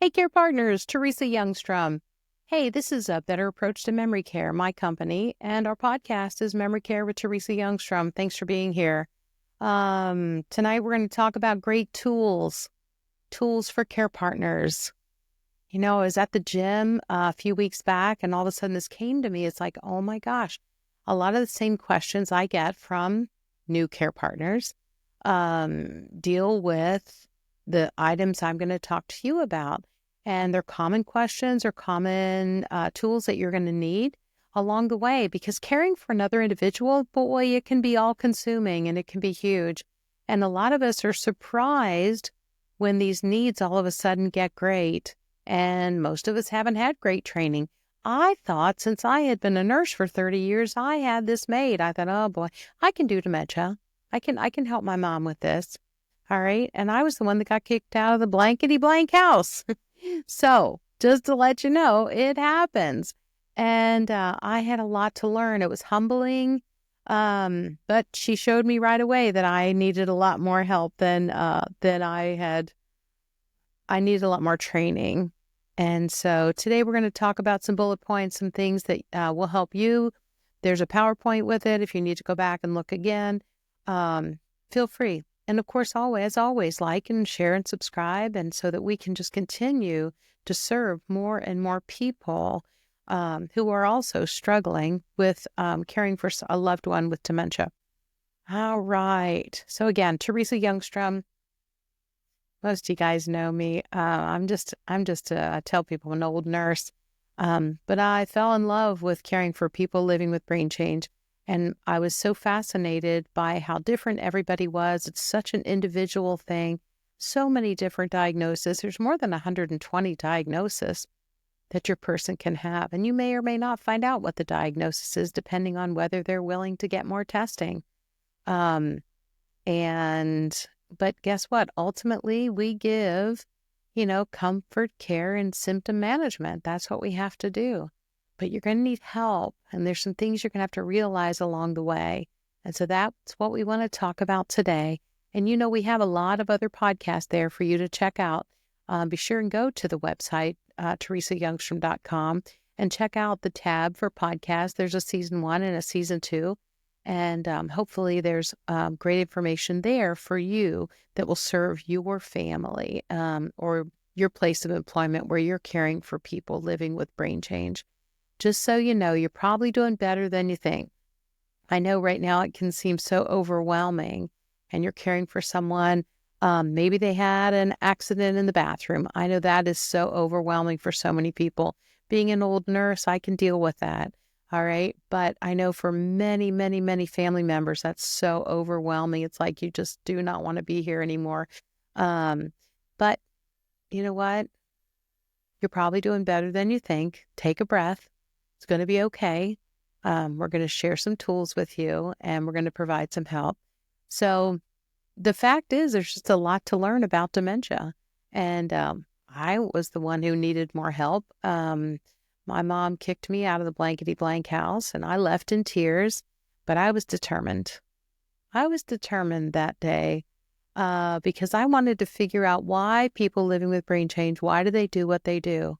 Hey, Care Partners, Teresa Youngstrom. Hey, this is a Better Approach to Memory Care, my company, and our podcast is Memory Care with Teresa Youngstrom. Thanks for being here. Tonight we're going to talk about great tools for care partners. You know, I was at the gym a few weeks back, and all of a sudden this came to me. It's like, oh my gosh, a lot of the same questions I get from new care partners deal with the items I'm going to talk to you about. And they're common questions or common tools that you're going to need along the way, because caring for another individual, boy, it can be all consuming and it can be huge. And a lot of us are surprised when these needs all of a sudden get great. And most of us haven't had great training. I thought since I had been a nurse for 30 years, I had this made. I thought, oh boy, I can do dementia. I can help my mom with this. All right. And I was the one that got kicked out of the blankety blank house. So just to let you know, it happens. And I had a lot to learn. It was humbling. But she showed me right away that I needed a lot more help than I had. I needed a lot more training. And so today we're going to talk about some bullet points, some things that will help you. There's a PowerPoint with it. If you need to go back and look again, feel free. And of course, as always, like and share and subscribe, and so that we can just continue to serve more and more people who are also struggling with caring for a loved one with dementia. All right. So again, Teresa Youngstrom. Most of you guys know me. I tell people I'm an old nurse, but I fell in love with caring for people living with brain change. And I was so fascinated by how different everybody was. It's such an individual thing. So many different diagnoses. There's more than 120 diagnoses that your person can have. And you may or may not find out what the diagnosis is, depending on whether they're willing to get more testing. But guess what? Ultimately, we give, comfort, care, and symptom management. That's what we have to do. But you're going to need help, and there's some things you're going to have to realize along the way. And so that's what we want to talk about today. And we have a lot of other podcasts there for you to check out. Be sure and go to the website, teresayoungstrom.com, and check out the tab for podcasts. There's a season 1 and a season 2. And hopefully there's great information there for you that will serve your family or your place of employment where you're caring for people living with brain change. Just so you know, you're probably doing better than you think. I know right now it can seem so overwhelming, and you're caring for someone. Maybe they had an accident in the bathroom. I know that is so overwhelming for so many people. Being an old nurse, I can deal with that. All right. But I know for many, many, many family members, that's so overwhelming. It's like you just do not want to be here anymore. But you know what? You're probably doing better than you think. Take a breath. It's going to be okay. We're going to share some tools with you, and we're going to provide some help. So the fact is, there's just a lot to learn about dementia. And I was the one who needed more help. My mom kicked me out of the blankety blank house, and I left in tears, but I was determined. I was determined that day because I wanted to figure out why people living with brain change, why do they do what they do?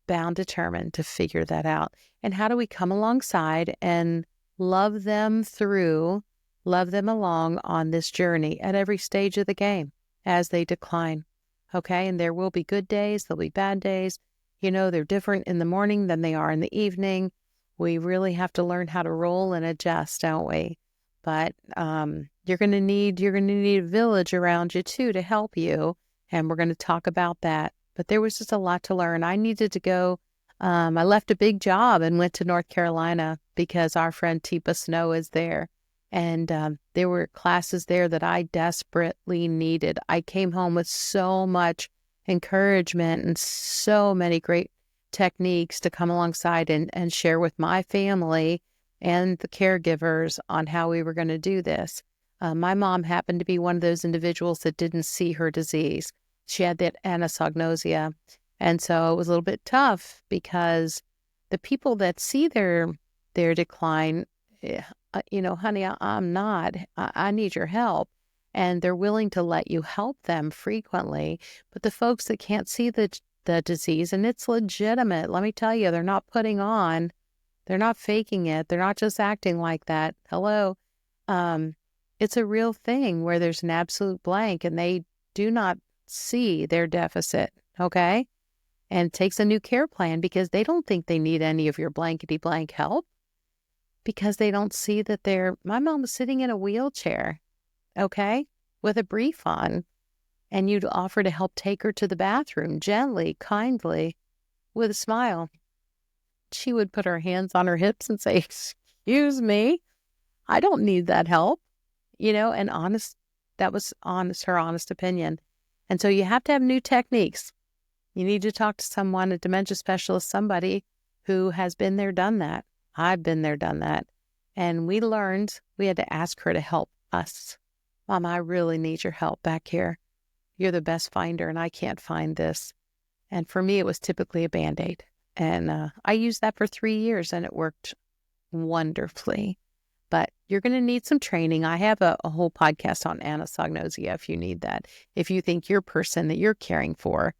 Bound determined to figure that out. And how do we come alongside and love them along on this journey at every stage of the game as they decline? Okay. And there will be good days. There'll be bad days. They're different in the morning than they are in the evening. We really have to learn how to roll and adjust, don't we? But you're going to need a village around you too to help you. And we're going to talk about that. But there was just a lot to learn. I needed to go. I left a big job and went to North Carolina because our friend Teepa Snow is there. And there were classes there that I desperately needed. I came home with so much encouragement and so many great techniques to come alongside and share with my family and the caregivers on how we were going to do this. My mom happened to be one of those individuals that didn't see her disease. She had that anosognosia. And so it was a little bit tough because the people that see their decline, honey, I'm not. I need your help. And they're willing to let you help them frequently. But the folks that can't see the the disease, and it's legitimate. Let me tell you, they're not putting on, they're not faking it. They're not just acting like that. Hello. It's a real thing where there's an absolute blank and they do not see their deficit. Okay. And it takes a new care plan because they don't think they need any of your blankety blank help because they don't see that my mom was sitting in a wheelchair. Okay. With a brief on, and you'd offer to help take her to the bathroom gently, kindly, with a smile. She would put her hands on her hips and say, "Excuse me, I don't need that help." And that was her honest opinion. And so you have to have new techniques. You need to talk to someone, a dementia specialist, somebody who has been there, done that. I've been there, done that. And we learned we had to ask her to help us. "Mom, I really need your help back here. You're the best finder and I can't find this." And for me, it was typically a Band-Aid. And I used that for 3 years and it worked wonderfully. But you're going to need some training. I have a whole podcast on anosognosia if you need that. If you think your person that you're caring for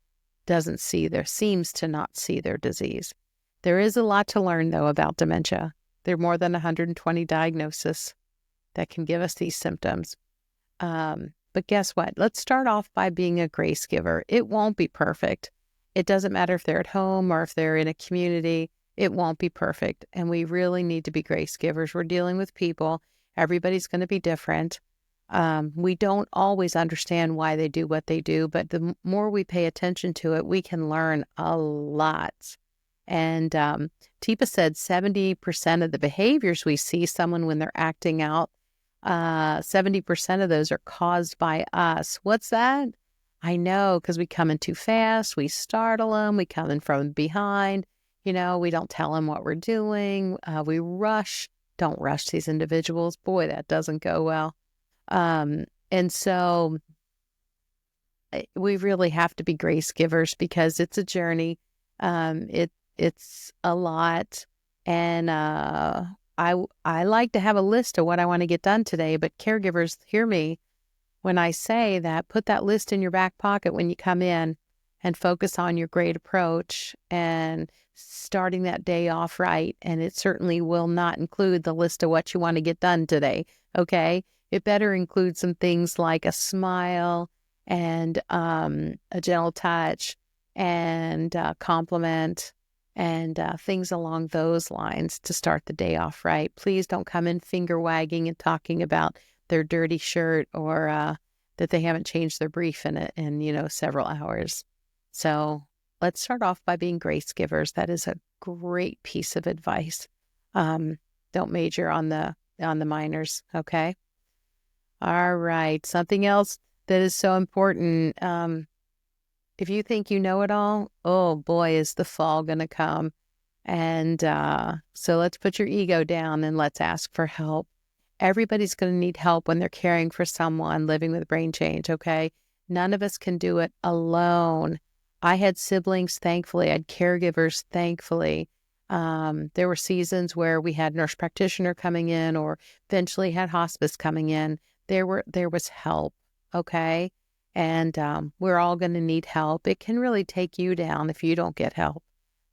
seems to not see their disease. There is a lot to learn, though, about dementia. There are more than 120 diagnoses that can give us these symptoms. But guess what? Let's start off by being a grace giver. It won't be perfect. It doesn't matter if they're at home or if they're in a community. It won't be perfect. And we really need to be grace givers. We're dealing with people. Everybody's going to be different. We don't always understand why they do what they do, but the more we pay attention to it, we can learn a lot. And Teepa said 70% of the behaviors we see someone when they're acting out, 70% of those are caused by us. What's that? I know, because we come in too fast, we startle them, we come in from behind, we don't tell them what we're doing, we rush. Don't rush these individuals. Boy, that doesn't go well. And so we really have to be grace givers because it's a journey. It's a lot. And I like to have a list of what I want to get done today, but caregivers, hear me when I say that. Put that list in your back pocket when you come in and focus on your great approach and starting that day off right. And it certainly will not include the list of what you want to get done today. Okay. It better include some things like a smile and a gentle touch and a compliment and things along those lines to start the day off right. Please don't come in finger wagging and talking about their dirty shirt or that they haven't changed their brief in several hours. So let's start off by being grace givers. That is a great piece of advice. Don't major on the minors. Okay. All right. Something else that is so important. If you think you know it all, oh boy, is the fall going to come. And so let's put your ego down and let's ask for help. Everybody's going to need help when they're caring for someone living with brain change, okay? None of us can do it alone. I had siblings, thankfully. I had caregivers, thankfully. There were seasons where we had nurse practitioner coming in or eventually had hospice coming in. There was help, okay? And we're all going to need help. It can really take you down if you don't get help.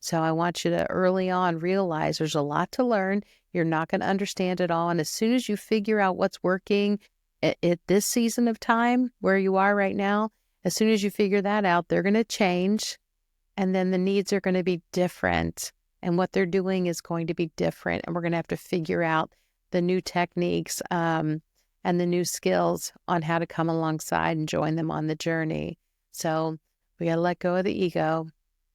So I want you to early on realize there's a lot to learn. You're not going to understand it all. And as soon as you figure out what's working at this season of time where you are right now, as soon as you figure that out, they're going to change. And then the needs are going to be different. And what they're doing is going to be different. And we're going to have to figure out the new techniques and the new skills on how to come alongside and join them on the journey. So we got to let go of the ego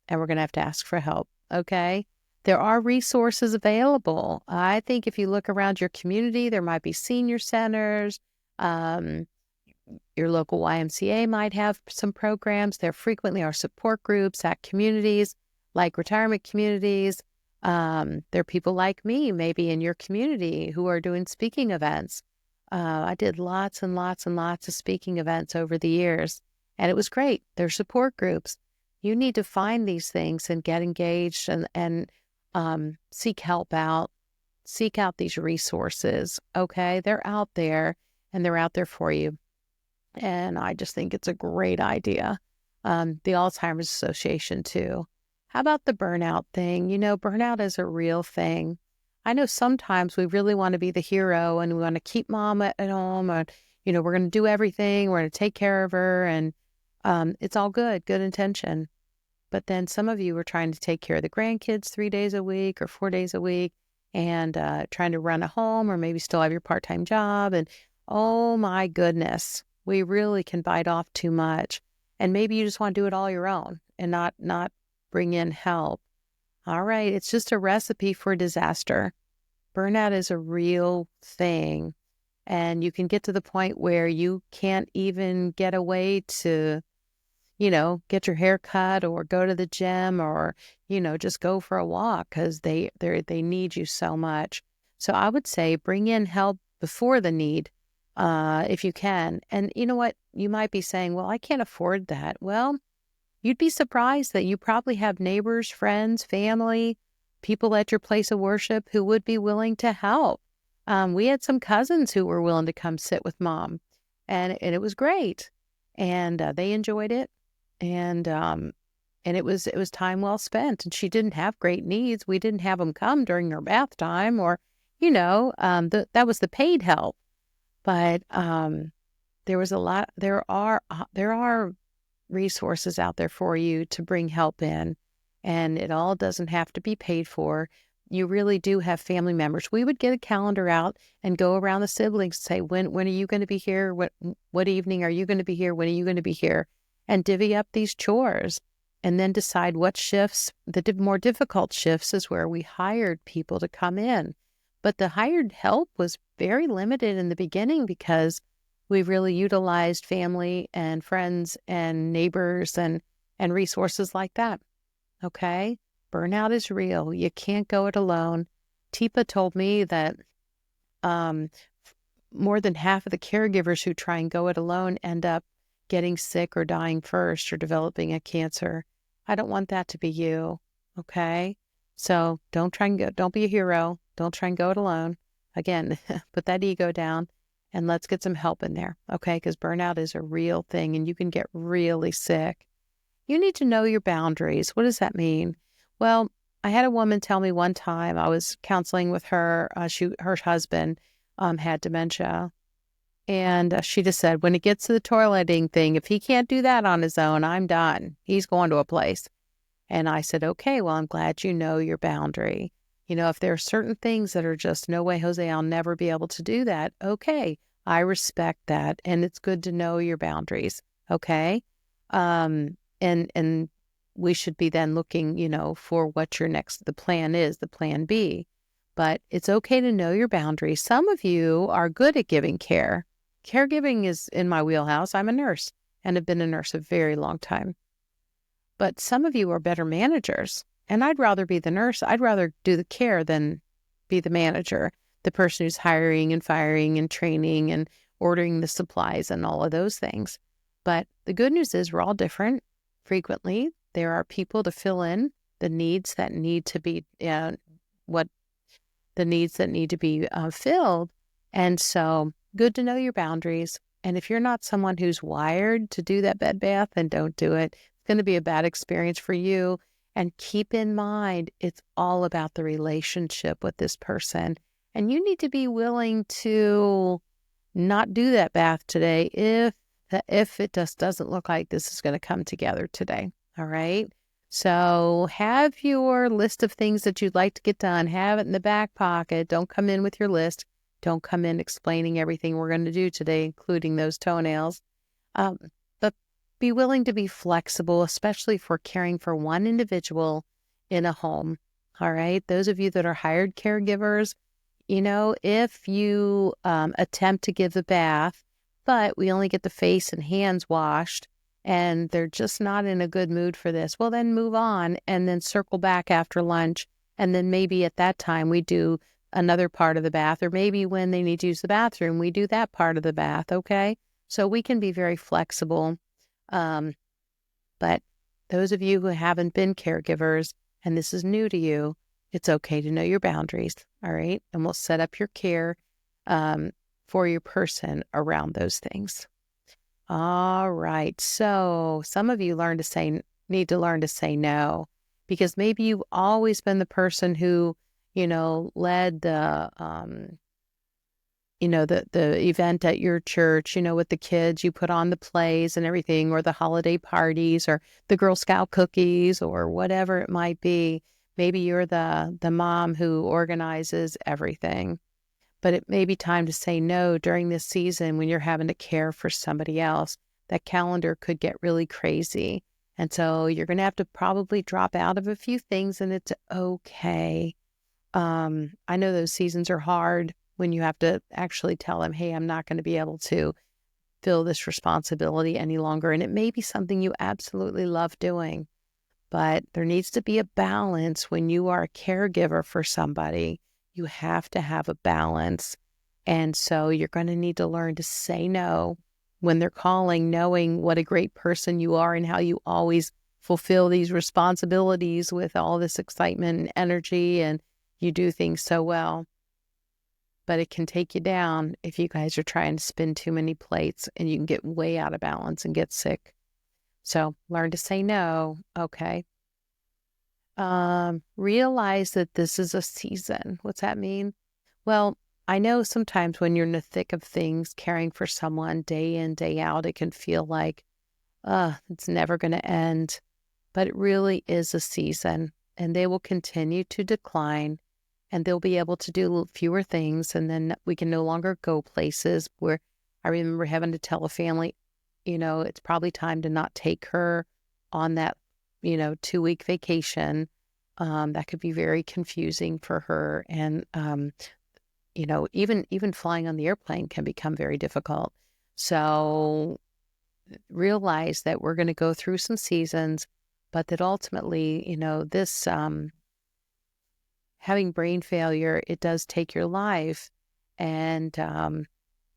and we're going to have to ask for help. Okay. There are resources available. I think if you look around your community, there might be senior centers. Your local YMCA might have some programs. There frequently are support groups at communities like retirement communities. There are people like me, maybe in your community, who are doing speaking events. I did lots and lots and lots of speaking events over the years, and it was great. There's support groups. You need to find these things and get engaged and seek help out. Seek out these resources, okay? They're out there, and they're out there for you. And I just think it's a great idea. the Alzheimer's Association too. How about the burnout thing? Burnout is a real thing. I know sometimes we really want to be the hero and we want to keep mom at home, and we're going to do everything. We're going to take care of her, and it's all good intention. But then some of you are trying to take care of the grandkids 3 days a week or 4 days a week, and trying to run a home, or maybe still have your part-time job. And oh my goodness, we really can bite off too much. And maybe you just want to do it all your own and not bring in help. All right, it's just a recipe for disaster. Burnout is a real thing. And you can get to the point where you can't even get away to, get your hair cut or go to the gym or, just go for a walk because they need you so much. So I would say bring in help before the need, if you can. And you know what? You might be saying, well, I can't afford that. Well, you'd be surprised that you probably have neighbors, friends, family, people at your place of worship who would be willing to help. We had some cousins who were willing to come sit with mom, and it was great. And they enjoyed it. And it was time well spent. And she didn't have great needs. We didn't have them come during her bath time, or, that was the paid help. But there are resources out there for you to bring help in, and it all doesn't have to be paid for. You really do have family members. We would get a calendar out and go around the siblings and say, when are you going to be here? What evening are you going to be here? When are you going to be here? And divvy up these chores, and then decide what shifts. The more difficult shifts is where we hired people to come in. But the hired help was very limited in the beginning because we really utilized family and friends and neighbors and resources like that. Okay? Burnout is real. You can't go it alone. Teepa told me that more than half of the caregivers who try and go it alone end up getting sick or dying first or developing a cancer. I don't want that to be you. Okay? So don't be a hero. Don't try and go it alone. Again, put that ego down and let's get some help in there. Okay? Because burnout is a real thing and you can get really sick. You need to know your boundaries. What does that mean? Well, I had a woman tell me one time, I was counseling with her, her husband had dementia. And she just said, when it gets to the toileting thing, if he can't do that on his own, I'm done. He's going to a place. And I said, okay, well, I'm glad you know your boundary. If there are certain things that are just, no way, Jose, I'll never be able to do that. Okay, I respect that. And it's good to know your boundaries. Okay. And we should be then looking, for what the plan is, the plan B. But it's okay to know your boundaries. Some of you are good at giving care. Caregiving is in my wheelhouse. I'm a nurse and have been a nurse a very long time. But some of you are better managers. And I'd rather be the nurse. I'd rather do the care than be the manager, the person who's hiring and firing and training and ordering the supplies and all of those things. But the good news is we're all different. Frequently, there are people to fill in the needs that need to be, filled. And so good to know your boundaries. And if you're not someone who's wired to do that bed bath, then don't do it. It's going to be a bad experience for you. And keep in mind, it's all about the relationship with this person. And you need to be willing to not do that bath today if it just doesn't look like this is going to come together today. All right. So have your list of things that you'd like to get done. Have it in the back pocket. Don't come in with your list. Don't come in explaining everything we're going to do today, including those toenails. But be willing to be flexible, especially for caring for one individual in a home. All right. Those of you that are hired caregivers, if you attempt to give the bath, but we only get the face and hands washed, and they're just not in a good mood for this, well, then move on and then circle back after lunch. And then maybe at that time we do another part of the bath, or maybe when they need to use the bathroom, we do that part of the bath. Okay. So we can be very flexible. But those of you who haven't been caregivers and this is new to you, it's okay to know your boundaries. All right. And we'll set up your care for your person around those things. All right. So some of you need to learn to say no, because maybe you've always been the person who, led the event at your church, with the kids. You put on the plays and everything, or the holiday parties, or the Girl Scout cookies, or whatever it might be. Maybe you're the mom who organizes everything. But it may be time to say no during this season when you're having to care for somebody else. That calendar could get really crazy. And so you're going to have to probably drop out of a few things, and it's okay. I know those seasons are hard when you have to actually tell them, hey, I'm not going to be able to fill this responsibility any longer. And it may be something you absolutely love doing, but there needs to be a balance when you are a caregiver for somebody. You have to have a balance. And so you're going to need to learn to say no when they're calling, knowing what a great person you are and how you always fulfill these responsibilities with all this excitement and energy, and you do things so well. But it can take you down if you guys are trying to spin too many plates, and you can get way out of balance and get sick. So learn to say no, okay? Realize that this is a season. What's that mean? Well, I know sometimes when you're in the thick of things, caring for someone day in, day out, it can feel like, it's never going to end. But it really is a season, and they will continue to decline, and they'll be able to do fewer things, and then we can no longer go places where I remember having to tell a family, it's probably time to not take her on that, 2-week vacation. That could be very confusing for her. And, even flying on the airplane can become very difficult. So realize that we're going to go through some seasons, but that ultimately, this, having brain failure, it does take your life. And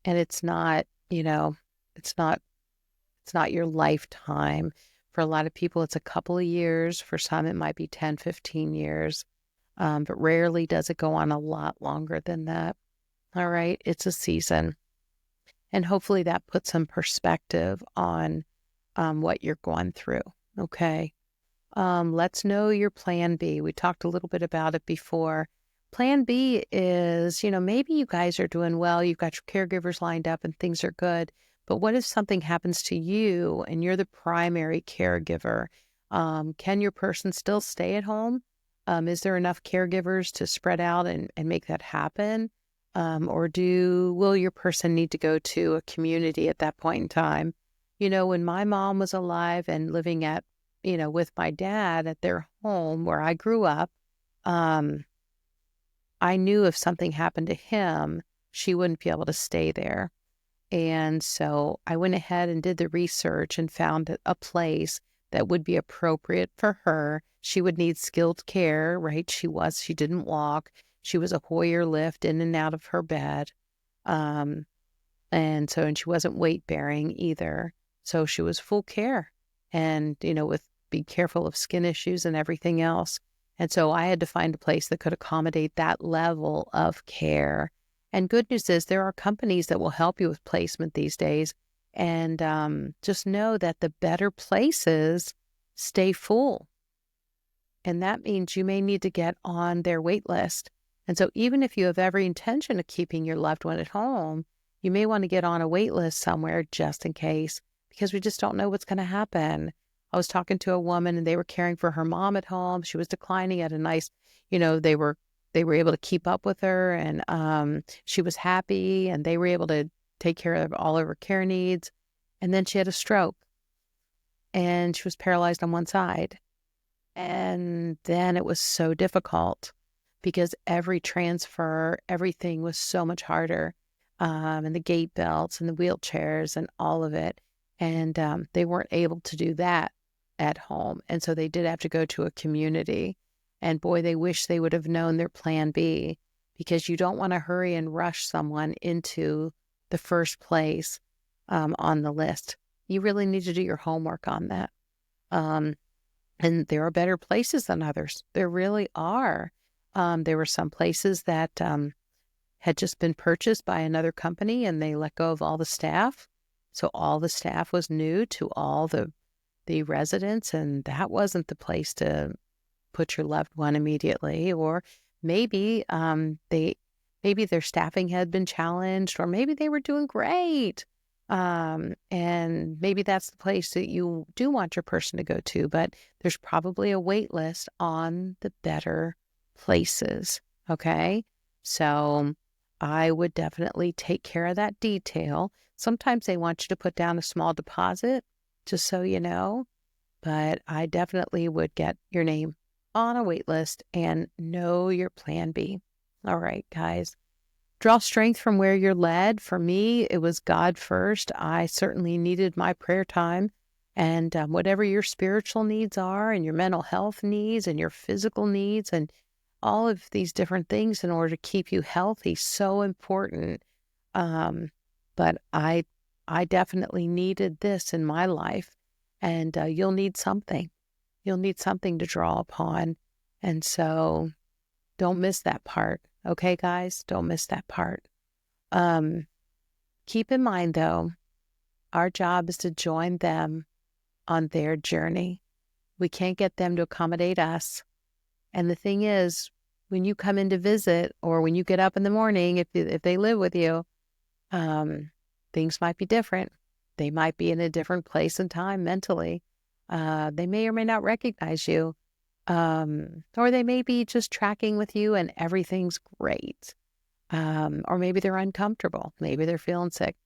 it's not, it's not your lifetime. For a lot of people, it's a couple of years. For some, it might be 10, 15 years. But rarely does it go on a lot longer than that. All right. It's a season. And hopefully that puts some perspective on what you're going through. Okay. Let's know your plan B. We talked a little bit about it before. Plan B is, maybe you guys are doing well. You've got your caregivers lined up and things are good. But what if something happens to you and you're the primary caregiver? Can your person still stay at home? Is there enough caregivers to spread out and make that happen? Or will your person need to go to a community at that point in time? When my mom was alive and living with my dad at their home where I grew up, I knew if something happened to him, she wouldn't be able to stay there. And so I went ahead and did the research and found a place that would be appropriate for her. She would need skilled care, right? She didn't walk. She was a Hoyer lift in and out of her bed. And she wasn't weight bearing either. So she was full care and, be careful of skin issues and everything else. And so I had to find a place that could accommodate that level of care. And good news is there are companies that will help you with placement these days. And just know that the better places stay full. And that means you may need to get on their wait list. And so even if you have every intention of keeping your loved one at home, you may want to get on a wait list somewhere just in case, because we just don't know what's going to happen. I was talking to a woman and they were caring for her mom at home. She was declining at a nice, they were able to keep up with her, and she was happy, and they were able to take care of all of her care needs. And then she had a stroke and she was paralyzed on one side. And then it was so difficult because every transfer, everything was so much harder. And the gait belts and the wheelchairs and all of it. And they weren't able to do that at home. And so they did have to go to a community. And boy, they wish they would have known their plan B, because you don't want to hurry and rush someone into the first place on the list. You really need to do your homework on that. And there are better places than others. There really are. There were some places that had just been purchased by another company and they let go of all the staff. So all the staff was new to all the residents, and that wasn't the place to put your loved one immediately. Or maybe maybe their staffing had been challenged, or maybe they were doing great. And maybe that's the place that you do want your person to go to, but there's probably a wait list on the better places. Okay. So I would definitely take care of that detail. Sometimes they want you to put down a small deposit, just so you know, but I definitely would get your name on a wait list and know your plan B. All right, guys. Draw strength from where you're led. For me, it was God first. I certainly needed my prayer time. And whatever your spiritual needs are, and your mental health needs, and your physical needs, and all of these different things in order to keep you healthy, so important. But I definitely needed this in my life. And you'll need something. You'll need something to draw upon. And so don't miss that part. Okay, guys, don't miss that part. Keep in mind, though, our job is to join them on their journey. We can't get them to accommodate us. And the thing is, when you come in to visit, or when you get up in the morning, if they live with you, things might be different. They might be in a different place and time mentally. They may or may not recognize you. Or they may be just tracking with you and everything's great. Or maybe they're uncomfortable. Maybe they're feeling sick.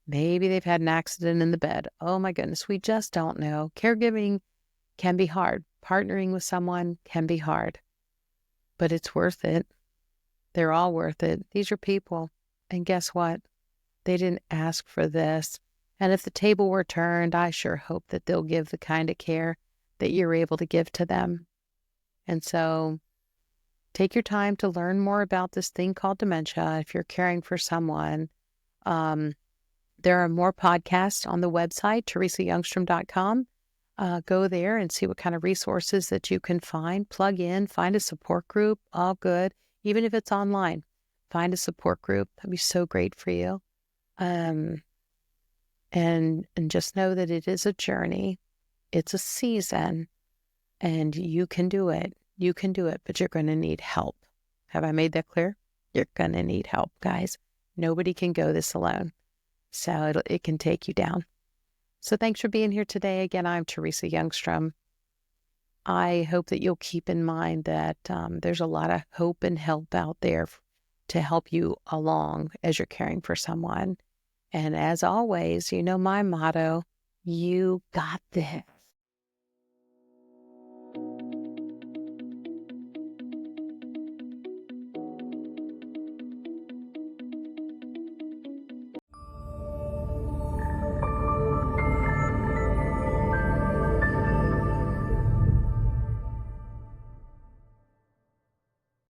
Maybe they've had an accident in the bed. Oh my goodness, we just don't know. Caregiving can be hard. Partnering with someone can be hard, but it's worth it. They're all worth it. These are people. And guess what? They didn't ask for this. And if the table were turned, I sure hope that they'll give the kind of care that you're able to give to them. And so take your time to learn more about this thing called dementia. If you're caring for someone, there are more podcasts on the website, teresayoungstrom.com. Go there and see what kind of resources that you can find. Plug in, find a support group. All good. Even if it's online, find a support group. That'd be so great for you. And just know that it is a journey. It's a season. And you can do it. You can do it, but you're going to need help. Have I made that clear? You're going to need help, guys. Nobody can go this alone. So it can take you down. So thanks for being here today. Again, I'm Teresa Youngstrom. I hope that you'll keep in mind that there's a lot of hope and help out there to help you along as you're caring for someone. And as always, you know my motto, you got this.